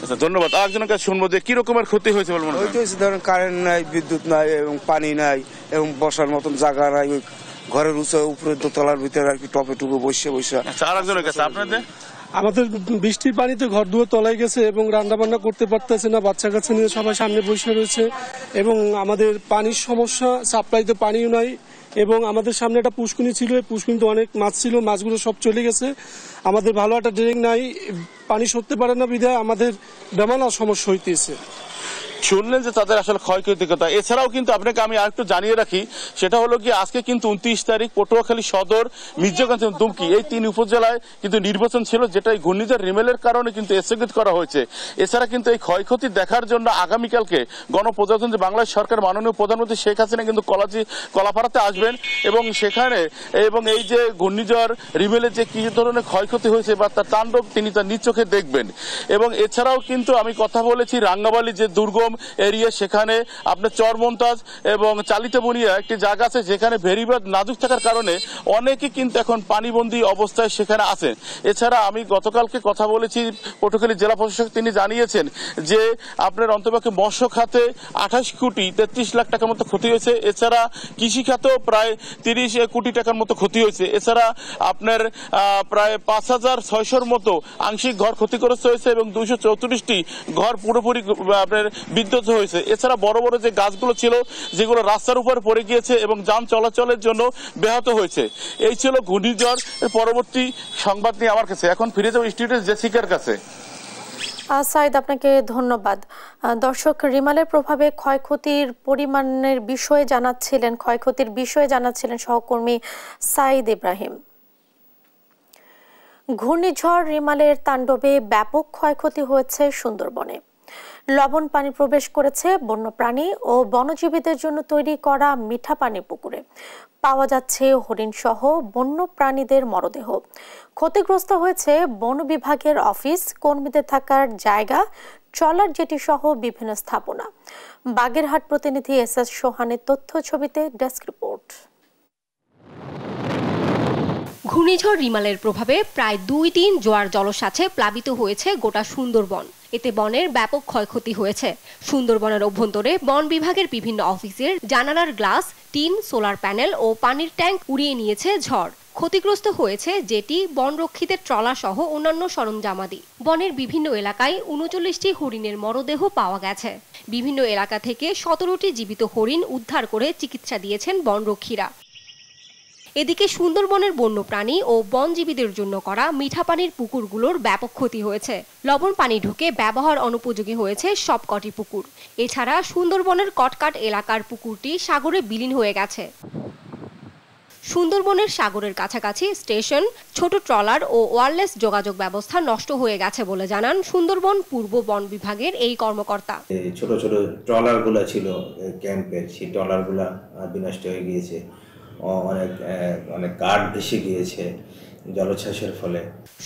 আচ্ছা, ধন্যবাদ। আরেকজনের কাছে শুনবো যে কি রকমের ক্ষতি হয়েছে বলবেন। ধরেন কারেন্ট নাই, বিদ্যুৎ নাই এবং পানি নাই এবং বসার মতন জায়গা নাই, ওই ঘরের উপরে দোতলার ভিতরে আর কি টপে টুপে বসে বসে। আরেকজনের কাছে আপনাদের? আমাদের বৃষ্টির পানিতে ঘর দুয়ার তলায় গেছে এবং রান্না বান্না করতে পারতেছে না, বাচ্চা কাচ্চা নিয়ে সবাই সামনে বসে রয়েছে এবং আমাদের পানির সমস্যা, সাপ্লাইতে পানিও নাই এবং আমাদের সামনে একটা পুষ্কুনি ছিল, এই পুষ্কুনিতে অনেক মাছ ছিল, মাছগুলো সব চলে গেছে। আমাদের ভালো একটা ড্রেন নাই, পানি সরতে পারে না, বিধায় আমাদের বেমানা সমস্যা হইতেছে। শুনলেন যে তাদের আসলে ক্ষয়ক্ষতির কথা। এছাড়াও কিন্তু আপনাকে আমি আরেকটু জানিয়ে রাখি, সেটা হলো কি আজকে কিন্তু 29 তারিখ পটুয়াখালী সদর, মির্জাগঞ্জ এবং দুমকি এই 3 উপজেলায় কিন্তু নির্বাচন ছিল, যেটা এই ঘূর্ণিঝড় রিমেলের কারণে কিন্তু স্থগিত করা হয়েছে। এছাড়া কিন্তু এই ক্ষয়ক্ষতি দেখার জন্য আগামীকালকে গণপ্রজাতন্ত্রী বাংলাদেশ সরকার মাননীয় প্রধানমন্ত্রী শেখ হাসিনা কিন্তু কলাপাড়াতে আসবেন এবং সেখানে এবং এই যে ঘূর্ণিঝড় রিমেলের যে কি ধরনের ক্ষয়ক্ষতি হয়েছে বা তার তাণ্ডব তিনি তার নিজ চোখে দেখবেন। এবং এছাড়াও কিন্তু আমি কথা বলেছি রাঙ্গাবালি যে দুর্গম এরিয়া, সেখানে আপনার চরমন্তাজ এবং চালিতে বনিয়া একটি জায়গা আছে, যেখানে ভেরিবাদ নাজুক থাকার কারণে অনেকে কিন্তু এখন পানিবন্দী অবস্থায় সেখানে আছেন। এছাড়া আমি গতকালকে কথা বলেছি পটুয়াখালী জেলা প্রশাসক, তিনি জানিয়েছেন যে আপনার অন্তপক্ষে মৎস্য খাতে 28 কোটি 33 লাখ টাকার মতো ক্ষতি হয়েছে। এছাড়া কৃষি খাতেও প্রায় 30 কোটি টাকার মতো ক্ষতি হয়েছে। এছাড়া আপনার প্রায় 5,600-র মতো আংশিক ঘর ক্ষতিগ্রস্ত হয়েছে এবং 234টি ঘর পুরোপুরি আপনার বিধ্বস্ত হয়েছে। এছাড়া বড় বড় যে গাছগুলো ছিল, যেগুলো রাস্তার উপর পড়ে গিয়েছে এবং যান চলাচলের জন্য ব্যাহত হয়েছে। এই ছিল ঘূর্ণিঝড় পরবর্তী সংবাদ নিয়ে আমার কাছে। এখন ফিরে যাবো স্টুডিও জেসিকার কাছে। সাইদ, আপনাকে ধন্যবাদ। দর্শক, রিমালের প্রভাবে ক্ষয়ক্ষতির পরিমাণের বিষয়ে জানাচ্ছিলেন সহকর্মী সাইদ ইব্রাহিম। ঘূর্ণিঝড় রিমালের তাণ্ডবে ব্যাপক ক্ষয়ক্ষতি হয়েছে সুন্দরবনে। লবণ পানি প্রবেশ করেছে বন্যপ্রাণী ও বনজীবীদের জন্য তৈরি করা মিঠা পানির পুকুরে। পাওয়া যাচ্ছে হরিণ সহ বন্য প্রাণীদের মরদেহ। ক্ষতিগ্রস্ত হয়েছে বন বিভাগের অফিস, কর্মীদের থাকার জায়গা, ট্রলার জেটি সহ বিভিন্ন স্থাপনা। বাগেরহাট প্রতিনিধি এস সোহানের তথ্য ছবিতে ডেস্ক রিপোর্ট। ঘূর্ণিঝড় রিমালের প্রভাবে প্রায় 2 দিন জোয়ার জলোচ্ছ্বাসে প্লাবিত হয়েছে গোটা সুন্দরবন। এতে বনের ব্যাপক ক্ষয়ক্ষতি হয়েছে। সুন্দরবনের অভ্যন্তরে বন বিভাগের বিভিন্ন অফিসের জানালার গ্লাস, টিন, সোলার প্যানেল ও পানির ট্যাঙ্ক উড়িয়ে নিয়েছে ঝড়। ক্ষতিগ্রস্ত হয়েছে জেটি, বনরক্ষীদের ট্রলার সহ অন্যান্য সরঞ্জামাদি। বনের বিভিন্ন এলাকায় ৩৯টি হরিণের মরদেহ পাওয়া গেছে। বিভিন্ন এলাকা থেকে ১৭টি জীবিত হরিণ উদ্ধার করে চিকিৎসা দিয়েছেন বনরক্ষীরা। এদিকে সুন্দরবনের বন্যপ্রাণী ও বনজীবীদের জন্য করা মিঠা পানির পুকুরগুলোর ব্যাপক ক্ষতি হয়েছে। লবণ পানি ঢুকে ব্যবহার অনুপযোগী হয়েছে সবকটি পুকুর। এছাড়া সুন্দরবনের কটকাট এলাকার পুকুরটি সাগরে বিলীন হয়ে গেছে। সুন্দরবনের সাগরের কাছাকাছি স্টেশন, ছোট ট্রলার ও ওয়্যারলেস যোগাযোগ ব্যবস্থা নষ্ট হয়ে গেছে বলে জানান সুন্দরবন পূর্ব বন বিভাগের এই কর্মকর্তা। ছোট ছোট ট্রলারগুলো ছিল ক্যাম্পের, সেই ট্রলারগুলো বিনষ্ট হয়ে গিয়েছে। অনেক কাঠ ভেসে গিয়েছে জলোচ্ছ্বাসের ফলে।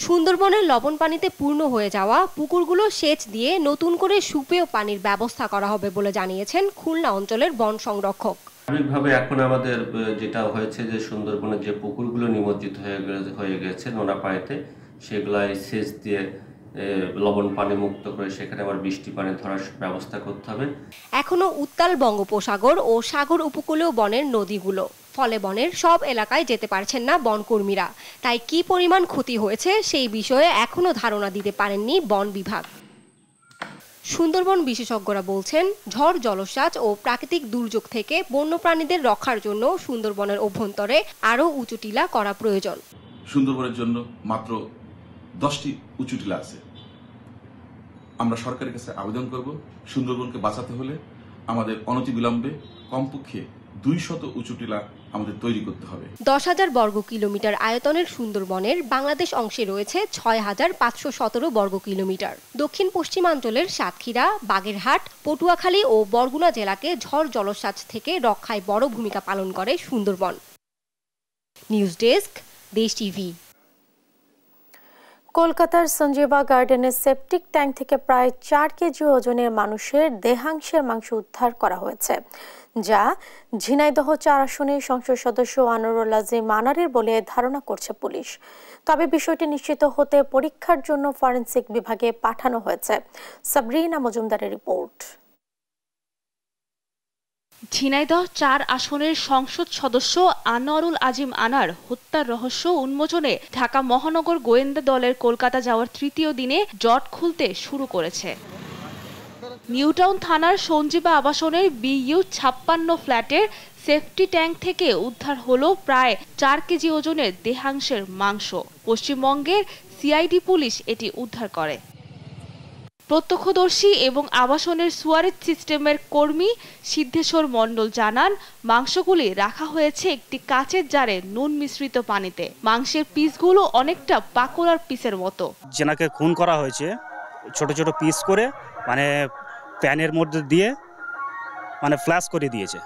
সুন্দরবনের লবণ পানিতে পূর্ণ হয়ে যাওয়া পুকুরগুলো সেচ দিয়ে নতুন করে সুপেয় পানির ব্যবস্থা করা হবে বলে জানিয়েছেন খুলনা অঞ্চলের বন সংরক্ষক। স্বাভাবিকভাবে এখন আমাদের যেটা হয়েছে যে সুন্দরবনের যে পুকুরগুলো নিমজ্জিত হয়ে গেছে নোনা পানিতে, সেগুলাই সেচ দিয়ে লবণ পানি মুক্ত করে সেখানে আবার বৃষ্টি পানি ধরার ব্যবস্থা করতে হবে। এখনো উত্তাল বঙ্গোপসাগর ও সাগর উপকূলীয় বনের নদীগুলো, ফলে বনের সব এলাকায় যেতে পারছেন না বনকর্মীরা। তাই কি পরিমাণ ক্ষতি হয়েছে সেই বিষয়ে এখনো ধারণা দিতে পারেননি বন বিভাগ। সুন্দরবন বিশেষজ্ঞরা বলছেন, ঝড়, জলোচ্ছ্বাস ও প্রাকৃতিক দুর্যোগ থেকে বন্যপ্রাণীদের রক্ষার জন্য সুন্দরবনের অভ্যন্তরে আরও উঁচু টিলা করা প্রয়োজন। সুন্দরবনের জন্য মাত্র 10টি উঁচু টিলা আছে। আমরা সরকারের কাছে আবেদন করব, সুন্দরবনকে বাঁচাতে হলে আমাদের অনতিবিলম্বে কমপক্ষে 200 উঁচু টিলা আমাদের তৈরি করতে হবে। 10,000 বর্গ কিলোমিটার আয়তনের সুন্দরবনের বাংলাদেশ অংশে রয়েছে 6,517 বর্গ কিলোমিটার। দক্ষিণ পশ্চিমাঞ্চলের সাতক্ষীরা, বাগেরহাট, পটুয়াখালী ও বরগুনা জেলাকে ঝড় জলোচ্ছ্বাস থেকে রক্ষায় বড় ভূমিকা পালন করে সুন্দরবন। নিউজ ডেস্ক, দেশ টিভি। কলকাতার সঞ্জীবা গার্ডেনের সেপটিক ট্যাঙ্ক থেকে প্রায় 4 কেজি ওজনের মানুষের দেহাংশের মাংস উদ্ধার করা হয়েছে, যা ঝিনাইদহ 4 আসনের সংসদ সদস্য আনোয়ারুল আজিম আনারের বলে ধারণা করছে পুলিশ। তবে বিষয়টি নিশ্চিত হতে পরীক্ষার জন্য ফরেনসিক বিভাগে পাঠানো হয়েছে। সাবরিনা মজুমদারের রিপোর্ট। ঝিনাইদহ 4 আসনের সংসদ সদস্য আনোয়ারুল আজিম আনার হত্যার রহস্য উন্মোচনে ঢাকা মহানগর গোয়েন্দা দলের কলকাতা যাওয়ার 3য় দিনে জট খুলতে শুরু করেছে। নিউটাউন থানার সঞ্জীবা আবাসনের BU 56 ফ্ল্যাটের সেফটি ট্যাঙ্ক থেকে উদ্ধার হলো প্রায় 4 কেজি ওজনের দেহাংশের মাংস। পশ্চিমবঙ্গের সিআইডি পুলিশ এটি উদ্ধার করে। প্রত্যক্ষদর্শী এবং আবাসনের সুয়ারেজ সিস্টেমের কর্মী সিদ্ধেশ্বর মণ্ডল জানান, মাংসগুলি রাখা হয়েছে একটি কাচের জারে নুন মিশ্রিত পানিতে। মাংসের পিসগুলো অনেকটা পাকোড়ার পিসের মতো। যেনাকে খুন করা হয়েছে ছোট ছোট পিস করে, মানে প্যানের মধ্যে দিয়ে মানে ফ্ল্যাশ করিয়ে দিয়েছে।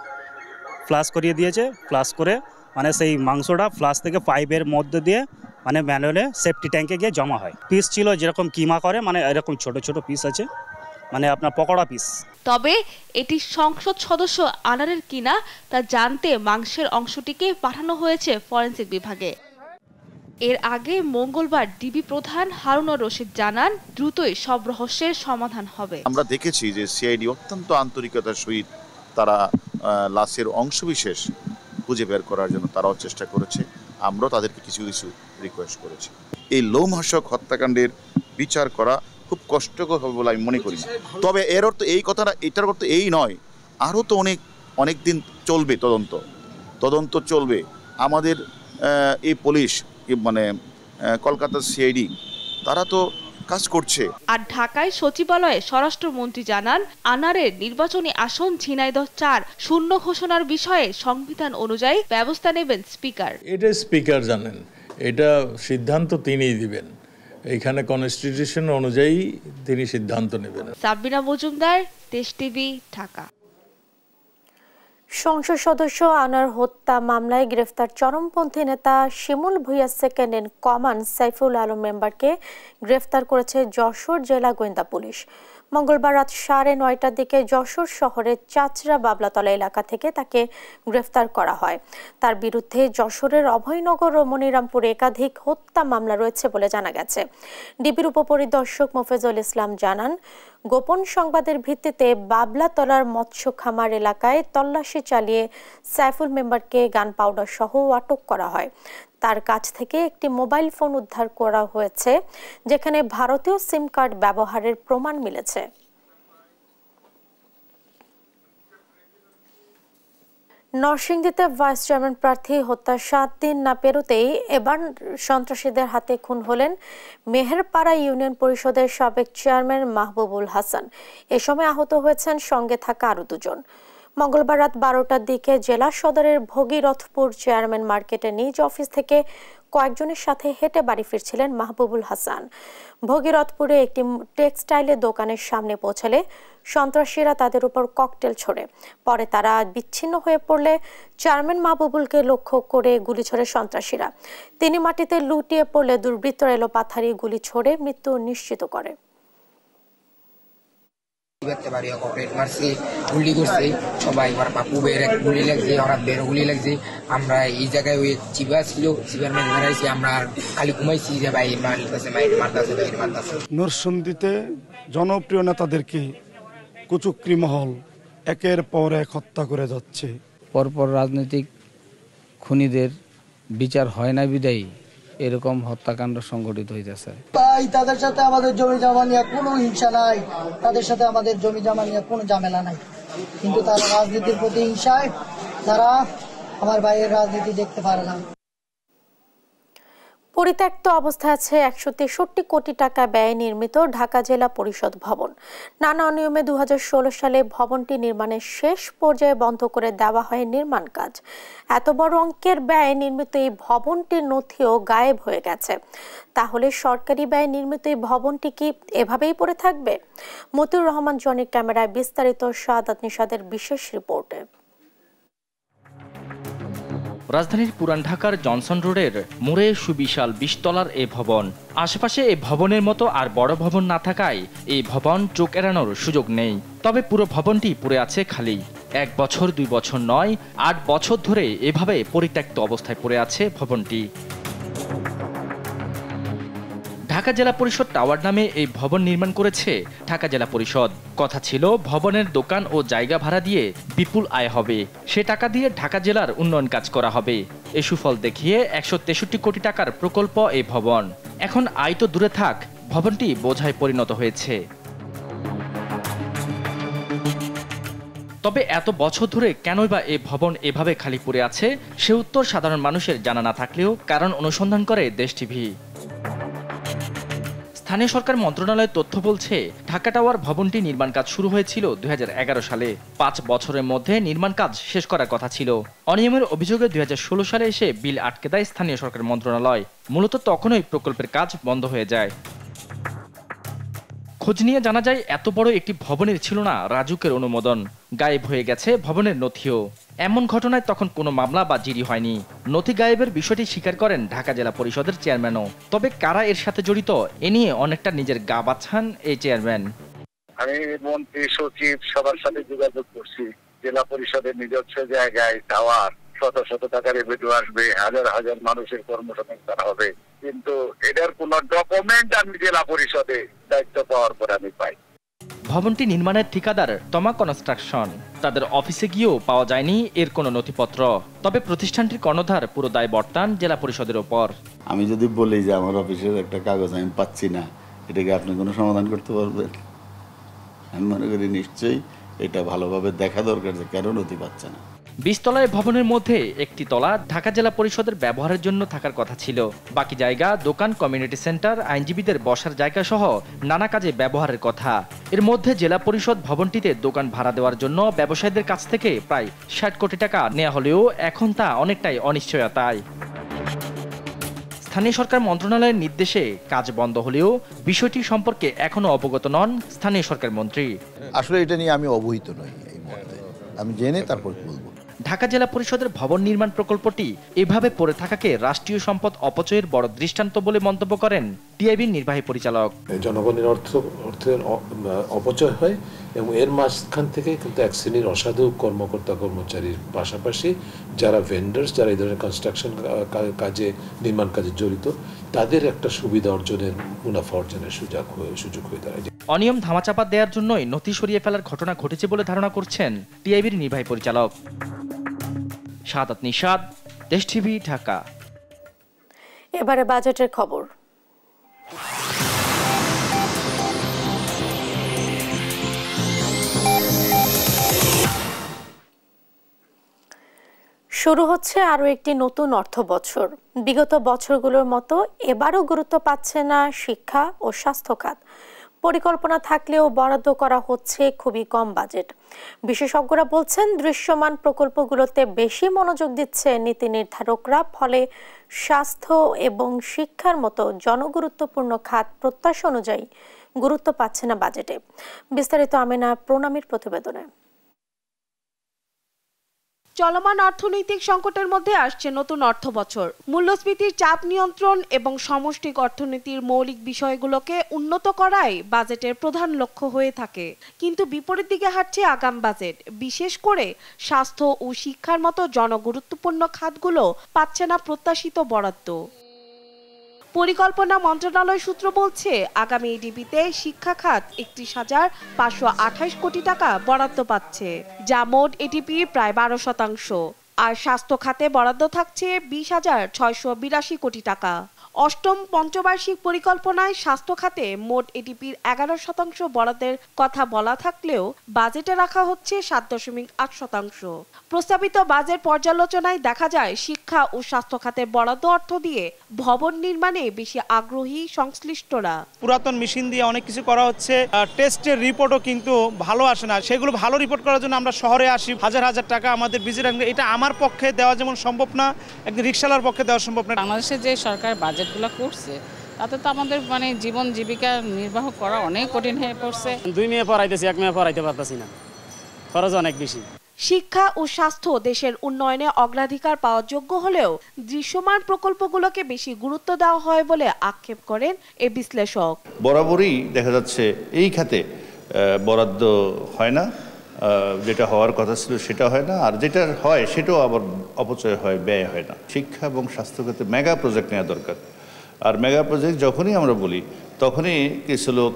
ফ্ল্যাশ করে মানে সেই মাংসটা ফ্ল্যাশ থেকে পাইপের মধ্যে দিয়ে মানে ম্যানুয়ালে সেফটি ট্যাঙ্কে গিয়ে জমা হয়। পিস ছিল যেরকম কিমা করে, মানে এরকম ছোট ছোট পিস আছে, মানে আপনার পকোড়া পিস। তবে এটি সংসদ সদস্য আনারের কিনা তা জানতে মাংসের অংশটিকে পাঠানো হয়েছে ফরেনসিক বিভাগে। এর আগে মঙ্গলবার ডিবি প্রধান হারুনুর রশিদ জানান, দ্রুতই সব রহস্যের সমাধান হবে। আমরা দেখেছি যে সিআইডি অত্যন্ত আন্তরিকতার সহিত তারা লাশের অংশবিশেষ খুঁজে বের করার জন্য তারাও চেষ্টা করেছে। আমরাও তাদেরকে কিছু কিছু রিকোয়েস্ট করেছি। এই লোমহর্ষক হত্যাকাণ্ডের বিচার করা খুব কষ্টকর হবে বলে আমি মনে করি। তবে এর অর্থ এই কথাটা, এটার অর্থ এই নয় আরও তো অনেক দিন চলবে তদন্ত চলবে। আমাদের এই পুলিশ মানে কলকাতার সিআইডি তারা তো কাজ করছে। আর ঢাকায় সচিবালয়ে স্বরাষ্ট্রমন্ত্রী জানান, আনারের নির্বাচনী আসন ঝিনাইদহ 4 শূন্য ঘোষণার বিষয়ে সংবিধান অনুযায়ী ব্যবস্থা নেবেন স্পিকার। এটা স্পিকার জানেন, এটা সিদ্ধান্ত তিনিই দিবেন। এখানে কনস্টিটিউশন অনুযায়ী তিনি সিদ্ধান্ত নেবেন। সাবরিনা মজুমদার, দেশ টিভি, ঢাকা। সংসদ সদস্য আনার হত্যা মামলায় গ্রেফতার চরমপন্থী নেতা Shimul Bhuiyan second in command Saiful Alam মেম্বারকে গ্রেফতার করেছে যশোর জেলা গোয়েন্দা পুলিশ। মঙ্গলবার রাত 9:30টার দিকে যশোর শহরের চাচরা বাবলাতলা এলাকা থেকে তাকে গ্রেফতার করা হয়। তার বিরুদ্ধে যশোরের অভয়নগর ও মনিরামপুরে একাধিক হত্যা মামলা রয়েছে বলে জানা গেছে। ডিবির উপপরিদর্শক মোফেজুল ইসলাম জানান, গোপন সংবাদের ভিত্তিতে বাবলাতলার মৎস্য খামার এলাকায় তল্লাশি চালিয়ে সাইফুল মেম্বারকে গান পাউডার সহ আটক করা হয়। তার কাছ থেকে একটি মোবাইল ফোন উদ্ধার করা হয়েছে, যেখানে ভারতীয় সিম কার্ড ব্যবহারের প্রমাণ মিলেছে। নরসিংদীতে ভাইস চেয়ারম্যান প্রার্থী হত্যার 7 দিন না পেরোতেই এবার সন্ত্রাসীদের হাতে খুন হলেন মেহেরপাড়া ইউনিয়ন পরিষদের সাবেক চেয়ারম্যান মাহবুবুল হাসান। এ সময় আহত হয়েছেন সঙ্গে থাকা আরও 2 জন। মঙ্গলবার রাত 12টার দিকে জেলা সদরের ভগীরথপুর চেয়ারম্যান মার্কেটের নিজ অফিস থেকে কয়েকজনের সাথে হেঁটে বাড়ি ফিরছিলেন মাহবুবুল হাসান। ভগীরথপুরে একটি টেক্সটাইলের দোকানের সামনে পৌঁছালে সন্ত্রাসীরা তাদের উপর ককটেল ছোড়ে। পরে তারা বিচ্ছিন্ন হয়ে পড়লে চেয়ারম্যান মাহবুবুলকে লক্ষ্য করে গুলি ছোড়ে সন্ত্রাসীরা। তিনি মাটিতে লুটিয়ে পড়লে দুর্বৃত্তরা এলোপাথারি গুলি ছোড়ে মৃত্যু নিশ্চিত করে। গুলি করছে সবাই, বাপু বের গুলি লাগছে, ওরা বের গুলি লাগছে। আমরা এই জায়গায় ওই চিবা ছিল, চিবার মধ্যে দাঁড়াইছি, আমরা খালি ঘুমাইছি যে ভাই মারতাছে। নরসিংদীতে জনপ্রিয় নেতাদেরকে কুচক্রী মহল একের পর এক হত্যা করে যাচ্ছে। পরপর রাজনৈতিক খুনিদের বিচার হয় না বিদায়ী এরকম হত্যাকাণ্ড সংঘটিত হইতেছে। তাই তাদের সাথে আমাদের জমি জমা নিয়ে কোনো হিংসা নাই, তাদের সাথে আমাদের জমি জমা নিয়ে কোনো ঝামেলা নাই, কিন্তু তারা রাজনীতির প্রতি হিংসায় তারা আমার ভাইয়ের রাজনীতি দেখতে পারে না। পরিত্যক্ত অবস্থায় আছে 163 কোটি টাকা ব্যয়ে নির্মিত ঢাকা জেলা পরিষদ ভবন। নানা অনিয়মে 2016 সালে ভবনটি নির্মাণের শেষ পর্যায়ে বন্ধ করে দেওয়া হয় নির্মাণ কাজ। এত বড় অঙ্কের ব্যয়ে নির্মিত এই ভবনটির নথিও গায়েব হয়ে গেছে। তাহলে সরকারি ব্যয়ে নির্মিত এই ভবনটি কি এভাবেই পড়ে থাকবে? মতিউর রহমান জনির ক্যামেরায় বিস্তারিত শাহাদাত নিশাদের বিশেষ রিপোর্টে। রাজধানীর পুরান ঢাকার জনসন রোডের মোড়ে সুবিশাল 20 তলার এই ভবন। আশেপাশে এই ভবনের মতো আর বড় ভবন না থাকায় এই ভবন চোখ এড়ানোর সুযোগ নেই। তবে পুরো ভবনটি পড়ে আছে খালি। 1 বছর 2 বছর নয়, 8 বছর ধরে এভাবে পরিত্যক্ত অবস্থায় পড়ে আছে ভবনটি। ঢাকা জেলা পরিষদ টাওয়ার নামে এই ভবন নির্মাণ করেছে ঢাকা জেলা পরিষদ। কথা ছিল ভবনের দোকান ও জায়গা ভাড়া দিয়ে বিপুল আয় হবে, সে টাকা দিয়ে ঢাকা জেলার উন্নয়ন কাজ করা হবে। এই সুফল দেখিয়ে 163 কোটি টাকার প্রকল্প এই ভবন। এখন আয় তো দূরে থাক, ভবনটি বোঝায় পরিণত হয়েছে। তবে এত বছর ধরে কেনই বা এই ভবন এভাবে খালি পড়ে আছে সে উত্তর সাধারণ মানুষের জানা না থাকলেও কারণ অনুসন্ধান করে দেশ টিভি। স্থানীয় সরকার মন্ত্রণালয়ের তথ্য বলছে, ঢাকা টাওয়ার ভবনটি নির্মাণ কাজ শুরু হয়েছিল 2011 সালে। 5 বছরের মধ্যে নির্মাণ কাজ শেষ করার কথা ছিল। অনিয়মের অভিযোগে 2016 সালে এসে বিল আটকে দেয় স্থানীয় সরকার মন্ত্রণালয়। মূলত তখনই প্রকল্পের কাজ বন্ধ হয়ে যায়। খোঁজ নিয়ে জানা যায় এত বড় একটি ভবনের ছিল না রাজুকের অনুমোদন, গায়েব হয়ে গেছে ভবনের নথিও। এমন ঘটনায় তখন কোনো মামলা বা জিডি হয়নি। নথি গায়েবের বিষয়টি স্বীকার করেন ঢাকা জেলা পরিষদের চেয়ারম্যানও। তবে কারা এর সাথে জড়িত এ নিয়ে অনেকটা নিজের গা বাছান এই চেয়ারম্যান। আমি মন্ত্রী সচিব সবার সাথে যোগাযোগ করছি। জেলা পরিষদের নিজস্ব জায়গায় টাওয়ার, শত শত টাকার রেভিনিউ আসবে, হাজার হাজার মানুষের কর্মসংস্থান হবে, কিন্তু এটার কোন ডকুমেন্ট আমি জেলা পরিষদে দায়িত্ব পাওয়ার পর আমি পাই। ভবনটি নির্মাণের ঠিকাদার তমা কনস্ট্রাকশন, তাদের অফিসে গিয়েও পাওয়া যায়নি এর কোনো নথিপত্র। তবে প্রতিষ্ঠানটির কর্ণধার পুরো দায় বর্তান জেলা পরিষদের ওপর। আমি যদি বলি যে আমার অফিসের একটা কাগজ আমি পাচ্ছি না, এটাকে আপনি কোনো সমাধান করতে পারবেন? আমি মনে করি নিশ্চয়ই এটা ভালোভাবে দেখা দরকার যে কেন নথি পাচ্ছে না। 20 তলায় ভবনের মধ্যে একটি তলা ঢাকা জেলা পরিষদের ব্যবহারের জন্য থাকার কথা ছিল। বাকি জায়গা দোকান, কমিউনিটি সেন্টার, আইনজীবীদের বসার জায়গা সহ নানা কাজে ব্যবহারের কথা। এর মধ্যে জেলা পরিষদ ভবনটিতে দোকান ভাড়া দেওয়ার জন্য ব্যবসায়ীদের কাছ থেকে প্রায় 60 কোটি টাকা নেওয়া হলেও এখন তা অনেকটাই অনিশ্চয়তায়। স্থানীয় সরকার মন্ত্রণালয়ের নির্দেশে কাজ বন্ধ হলেও বিষয়টি সম্পর্কে এখনো অবগত নন স্থানীয় সরকার মন্ত্রী। আসলে এটা নিয়ে আমি অবহিত নই, এই মুহূর্তে আমি জেনে তারপর বলবো। ঢাকা জেলা পরিষদের ভবন নির্মাণ প্রকল্পটি এভাবে পড়ে থাকাকে রাষ্ট্রীয় সম্পদ অপচয়ের বড় দৃষ্টান্ত বলে মন্তব্য করেন টিআইবির নির্বাহী পরিচালক। জনগণের অর্থের অপচয় হয় এবং এর মাঝখান থেকে কিন্তু এক শ্রেণীর অসাধু কর্মকর্তা কর্মচারীর পাশাপাশি যারা ভেন্ডার্স, যারা এই ধরনের কনস্ট্রাকশন কাজে, নির্মাণ কাজে জড়িত, তাদের একটা সুবিধা অর্জনের, মুনাফা অর্জনের সুযোগ হয়ে দাঁড়ায়। অনিয়ম ধামাচাপা দেওয়ার জন্যই নথি সরিয়ে ফেলার ঘটনা ঘটেছে বলে ধারণা করছেন টিআইবির নির্বাহী পরিচালক। শাহাদাত নিশাদ, দেশ টিভি, ঢাকা। এবারে বাজেটের খবর। শুরু হচ্ছে আরও একটি নতুন অর্থ বছর। বিগত বছরগুলোর মতো এবারও গুরুত্ব পাচ্ছে না শিক্ষা ও স্বাস্থ্য খাত। পরিকল্পনা থাকলেও বরাদ্দ করা হচ্ছে খুবই কম বাজেট। বিশেষজ্ঞরা বলছেন, দৃশ্যমান প্রকল্পগুলোতে বেশি মনোযোগ দিচ্ছে নীতি নির্ধারকরা, ফলে স্বাস্থ্য এবং শিক্ষার মতো জনগুরুত্বপূর্ণ খাত প্রত্যাশা অনুযায়ী গুরুত্ব পাচ্ছে না বাজেটে। বিস্তারিত আমেনা প্রণামীর প্রতিবেদনে। চলমান অর্থনৈতিক সংকটের মধ্যে আসছে নতুন অর্থ বছর। মূল্যস্ফীতির চাপ নিয়ন্ত্রণ এবং সমষ্টিক অর্থনীতির মৌলিক বিষয়গুলোকে উন্নত করাই বাজেটের প্রধান লক্ষ্য হয়ে থাকে। কিন্তু বিপরীত দিকে হাঁটছে আগাম বাজেট। বিশেষ করে স্বাস্থ্য ও শিক্ষার মতো জনগুরুত্বপূর্ণ খাতগুলো পাচ্ছে না প্রত্যাশিত বরাদ্দ। পরিকল্পনা মন্ত্রণালয় সূত্র বলছে, আগামী এডিপিতে শিক্ষা খাত 31,528 কোটি টাকা বরাদ্দ পাচ্ছে, যা মোট এডিপির প্রায় 12%। আর স্বাস্থ্য খাতে বরাদ্দ থাকছে 20,682 কোটি টাকা। অষ্টম পঞ্চবার্ষিক পরিকল্পনায় স্বাস্থ্য খাতে মোট এডিপির 11% বরাদ্দের কথা বলা থাকলেও বাজেটে রাখা হচ্ছে 7.8%। প্রস্তাবিত বাজেট পর্যালোচনায় দেখা যায়, শিক্ষা ও স্বাস্থ্য খাতের বরাদ্দ অর্থ দিয়ে ভবন নির্মাণে বেশি আগ্রহী সংশ্লিষ্টরা। পুরাতন মেশিন দিয়ে অনেক কিছু করা হচ্ছে, টেস্টের রিপোর্টও কিন্তু ভালো আসে না। সেগুলো ভালো রিপোর্ট করার জন্য আমরা শহরে আসি, হাজার হাজার টাকা আমাদের ভিজিট। এটা আমার পক্ষে দেওয়া যেমন সম্ভব না, একজন রিক্সাওয়ালার পক্ষে দেওয়া সম্ভব না। বাংলাদেশে যে সরকার বাজেটগুলো করছে তাতে তো আমাদের জীবন জীবিকা নির্বাহ করা অনেক কঠিন হয়ে পড়ছে। 2 মেয়ে পড়াইতেছি, 1 মেয়ে পড়াইতে পারতাছি না, খরচ অনেক বেশি। শিক্ষা ও স্বাস্থ্য দেশের উন্নয়নে অগ্রাধিকার পাওয়ার যোগ্য হলেও দৃশ্যমান প্রকল্পগুলোকে বেশি গুরুত্ব দেওয়া হয় বলে আক্ষেপ করেন এ বিশ্লেষক। বরাবরই দেখা যাচ্ছে এই খাতে বরাদ্দ হয় না, যেটা হওয়ার কথা ছিল সেটা হয় না, আর যেটা হয় সেটাও আবার অপচয় হয়, ব্যয় হয় না। শিক্ষা এবং স্বাস্থ্য খাতে মেগা প্রজেক্ট নেওয়া দরকার। আর মেগা প্রজেক্ট যখনই আমরা বলি তখনই কিছু লোক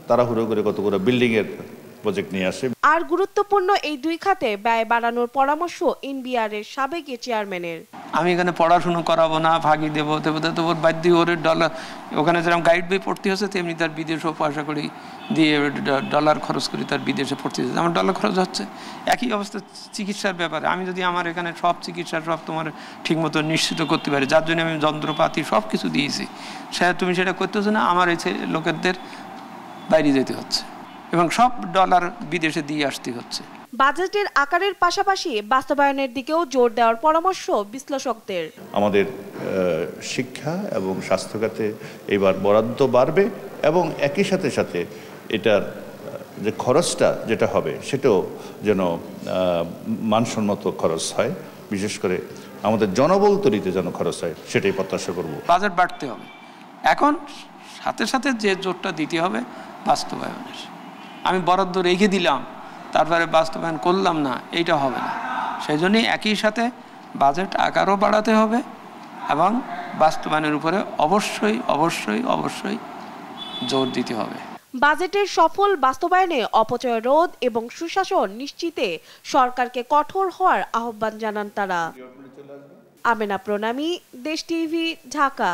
তাড়াহুড়ো করে কতগুলো বিল্ডিংয়ের প্রজেক্ট নিয়ে আসে। আর গুরুত্বপূর্ণ এই দুই খাতে ব্যয় বাড়ানোর পরামর্শ এনবিআর এর সাবেক চেয়ারম্যানের। আমি এখানে পড়াশুনো করাবো না, ফাঁকি দেবো, তো ওর বাধ্য ওর ডলার ওখানে যেরকম গাইড বই পড়তে হচ্ছে তেমনি তার বিদেশেও পয়সা করি দিয়ে ডলার খরচ করি তার বিদেশে পড়তে হচ্ছে, আমার ডলার খরচ হচ্ছে। একই অবস্থা চিকিৎসার ব্যাপারে। আমি যদি আমার এখানে সব চিকিৎসা সব তোমার ঠিকমতো নিশ্চিত করতে পারি, যার জন্য আমি যন্ত্রপাতি সব কিছু দিয়েছি, তুমি সেটা করতেছো না, আমার এই লোকেদের বাইরে যেতে হচ্ছে এবং সব ডলার বিদেশে দিয়ে আসতে হচ্ছে। বাজেটের আকারের পাশাপাশি বাস্তবায়নের দিকেও জোর দেওয়ার পরামর্শ বিশ্লেষকদের। আমাদের শিক্ষা এবং স্বাস্থ্য খাতে এবার বরাদ্দ বাড়বে এবং একই সাথে সাথে এটার যে খরচটা যেটা হবে সেটাও যেন মানসম্মত খরচ হয়, বিশেষ করে আমাদের জনবল তৈরিতে যেন খরচ হয় সেটাই প্রত্যাশা করব। বাজেট বাড়তে হবে, এখন সাথে সাথে যে জোরটা দিতে হবে বাস্তবায়নের। আমি বরাদ্দ রেখে দিলাম তারপরে বাস্তবায়ন করলাম না, এইটা হবে না। সেই জন্যই একই সাথে বাজেট আকারও বাড়াতে হবে এবং বাস্তবায়নের উপরে অবশ্যই অবশ্যই অবশ্যই জোর দিতে হবে। বাজেটের সফল বাস্তবায়নে অপচয় রোধ এবং সুশাসন নিশ্চিতে সরকারকে কঠোর হওয়ার আহ্বান জানান তারা। আমেনা প্রণামী, দেশ টিভি, ঢাকা।